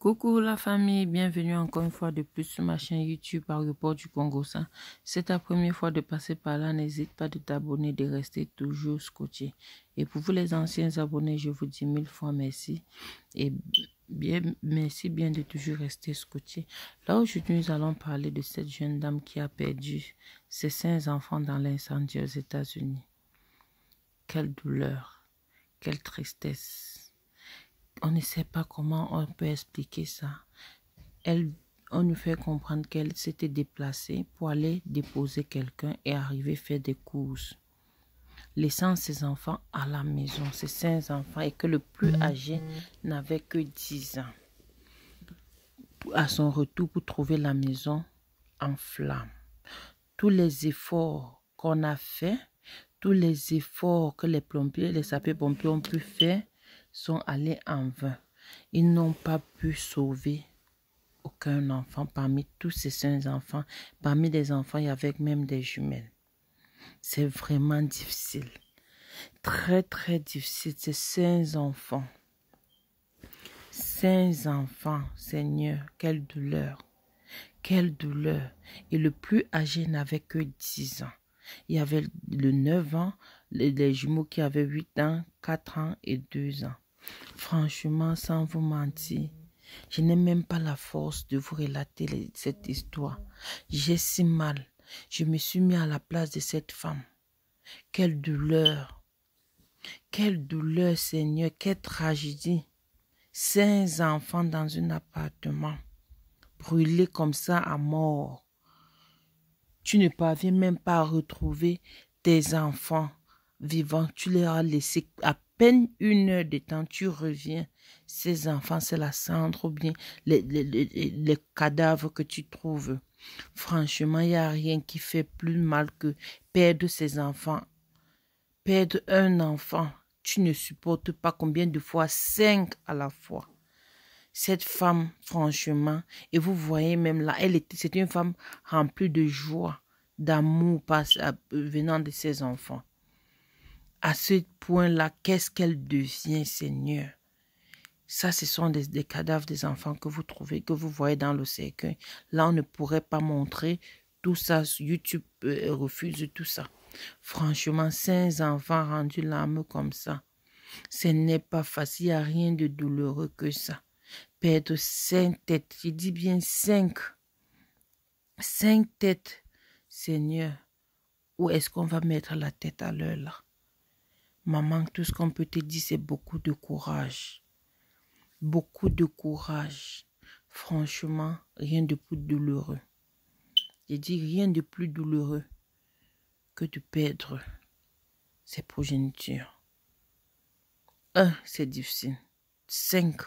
Coucou la famille, bienvenue encore une fois de plus sur ma chaîne YouTube Aéroport du Congo. C'est ta première fois de passer par là, n'hésite pas de t'abonner, de rester toujours scotché. Et pour vous les anciens abonnés, je vous dis 1000 fois merci. Et merci bien de toujours rester scotché. Là aujourd'hui, nous allons parler de cette jeune dame qui a perdu ses 5 enfants dans l'incendie aux États-Unis. Quelle douleur, quelle tristesse. On ne sait pas comment on peut expliquer ça. On nous fait comprendre qu'elle s'était déplacée pour aller déposer quelqu'un et arriver faire des courses, laissant ses enfants à la maison, ses 5 enfants, et que le plus âgé n'avait que 10 ans. À son retour pour trouver la maison en flammes. Tous les efforts qu'on a fait, tous les efforts que les plombiers, les sapeurs-pompiers ont pu faire, sont allés en vain. Ils n'ont pas pu sauver aucun enfant parmi tous ces 5 enfants. Parmi les enfants, il y avait même des jumelles. C'est vraiment difficile. Très, très difficile. C'est 5 enfants. 5 enfants, Seigneur, quelle douleur. Quelle douleur. Et le plus âgé n'avait que 10 ans. Il y avait le 9 ans, les jumeaux qui avaient 8 ans, 4 ans et 2 ans. Franchement, sans vous mentir, je n'ai même pas la force de vous relater cette histoire. J'ai si mal. Je me suis mis à la place de cette femme. Quelle douleur. Quelle douleur, Seigneur. Quelle tragédie. 5 enfants dans un appartement. Brûlés comme ça à mort. Tu ne parviens même pas à retrouver tes enfants vivants. Tu les as laissés à peine 1 heure de temps. Tu reviens. Ces enfants, c'est la cendre ou bien les cadavres que tu trouves. Franchement, il n'y a rien qui fait plus mal que perdre ses enfants. Perdre un enfant, tu ne supportes pas combien de fois, 5 à la fois. Cette femme, franchement, et vous voyez même là, c'était une femme remplie de joie, d'amour venant de ses enfants. À ce point-là, qu'est-ce qu'elle devient, Seigneur? Ça, ce sont des cadavres des enfants que vous trouvez, que vous voyez dans le cercueil. Là, on ne pourrait pas montrer tout ça. YouTube refuse tout ça. Franchement, 5 enfants rendus l'âme comme ça, ce n'est pas facile. Il n'y a rien de douloureux que ça. Perdre 5 têtes, je dis bien 5. 5 têtes, Seigneur. Où est-ce qu'on va mettre la tête à l'heure là? Maman, tout ce qu'on peut te dire, c'est beaucoup de courage. Beaucoup de courage. Franchement, rien de plus douloureux. Je dis rien de plus douloureux que de perdre ses progénitures. 1, c'est difficile. 5,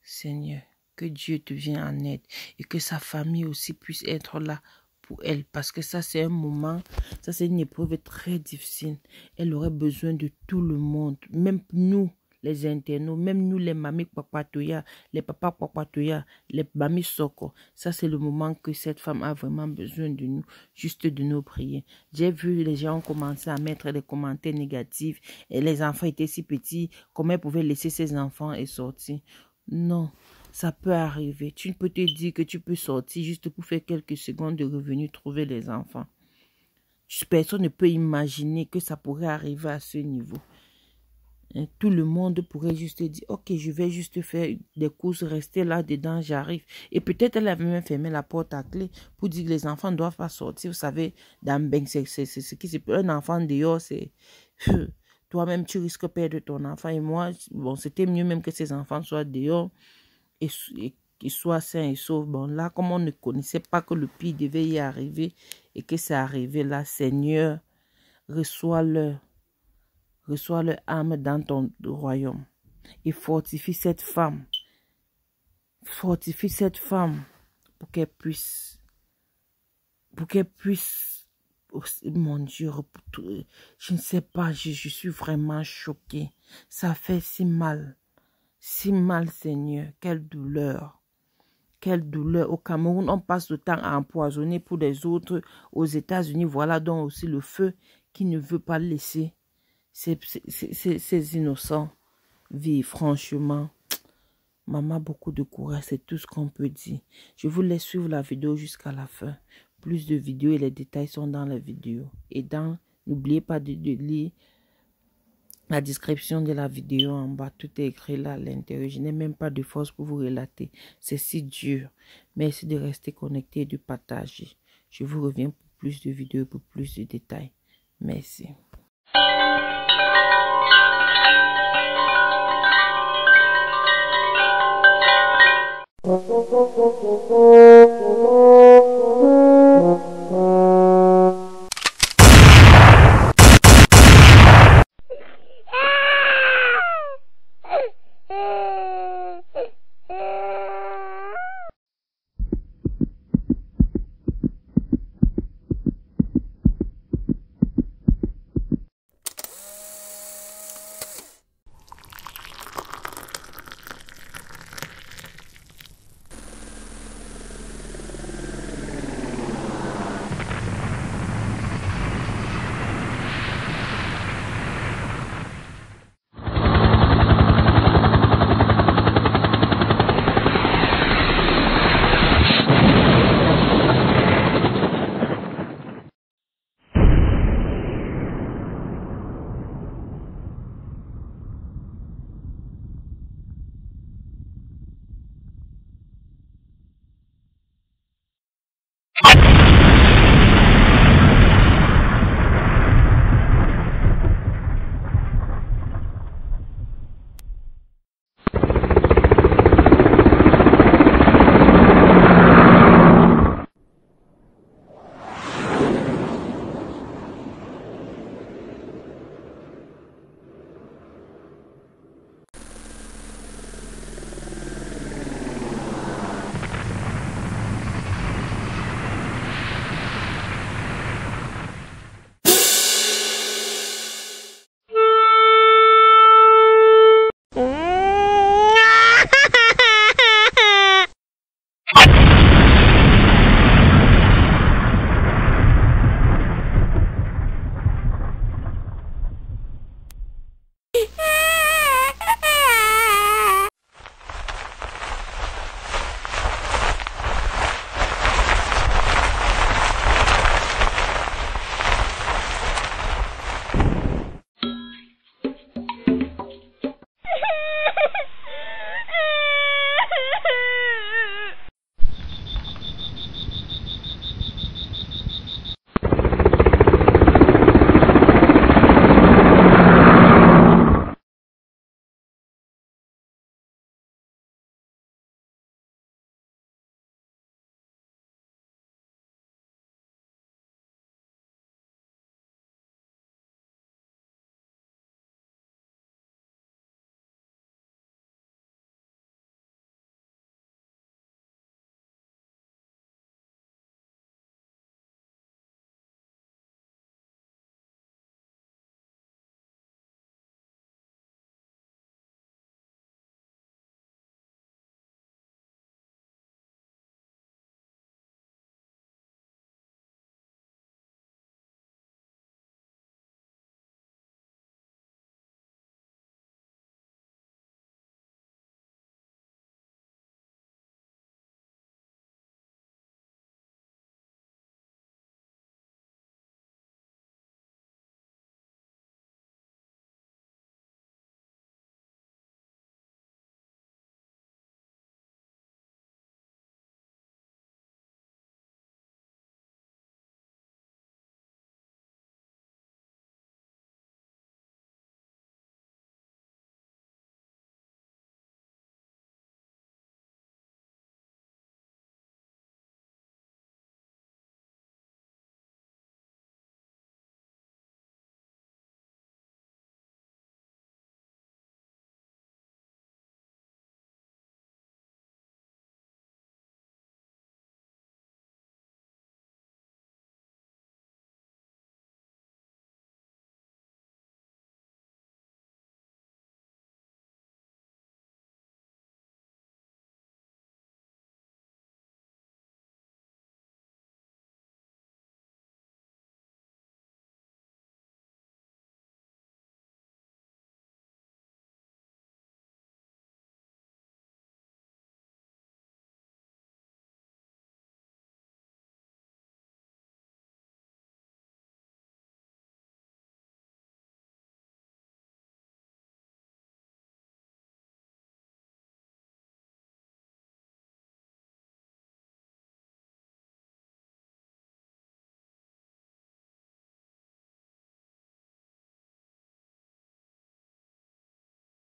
Seigneur, que Dieu te vienne en aide et que sa famille aussi puisse être là pour elle, parce que ça c'est un moment, ça c'est une épreuve très difficile. Elle aurait besoin de tout le monde, même nous les internautes, même nous les mamies papatoya, les papas papatoya, les mamies soko. Ça c'est le moment que cette femme a vraiment besoin de nous, juste de nos prières. J'ai vu les gens commencer à mettre des commentaires négatifs et les enfants étaient si petits, comment elle pouvait laisser ses enfants et sortir? Non. Ça peut arriver. Tu peux te dire que tu peux sortir juste pour faire quelques secondes de revenus, trouver les enfants. Personne ne peut imaginer que ça pourrait arriver à ce niveau. Tout le monde pourrait juste dire, ok, je vais juste faire des courses, rester là-dedans, j'arrive. Et peut-être elle avait même fermé la porte à clé pour dire que les enfants ne doivent pas sortir. Vous savez, dans Ben, c'est ce qui se peut. Un enfant dehors, c'est... Toi-même, tu risques de perdre ton enfant. Et moi, bon, c'était mieux même que ces enfants soient dehors et qu'ils soient sains et saufs. Bon, là, comme on ne connaissait pas que le pire devait y arriver et que c'est arrivé là, Seigneur, reçois leur âme dans ton royaume et fortifie cette femme. Fortifie cette femme pour qu'elle puisse, oh, mon Dieu, je ne sais pas, je suis vraiment choquée. Ça fait si mal, Seigneur, quelle douleur. Quelle douleur. Au Cameroun, on passe le temps à empoisonner pour les autres. Aux États-Unis, voilà donc aussi le feu qui ne veut pas laisser ces innocents vivre. Franchement, Maman, beaucoup de courage, c'est tout ce qu'on peut dire. Je vous laisse suivre la vidéo jusqu'à la fin. Plus de vidéos et les détails sont dans la vidéo. Et n'oubliez pas de lire la description de la vidéo en bas. Tout est écrit là à l'intérieur. Je n'ai même pas de force pour vous relater. C'est si dur. Merci de rester connecté et de partager. Je vous reviens pour plus de vidéos, pour plus de détails. Merci.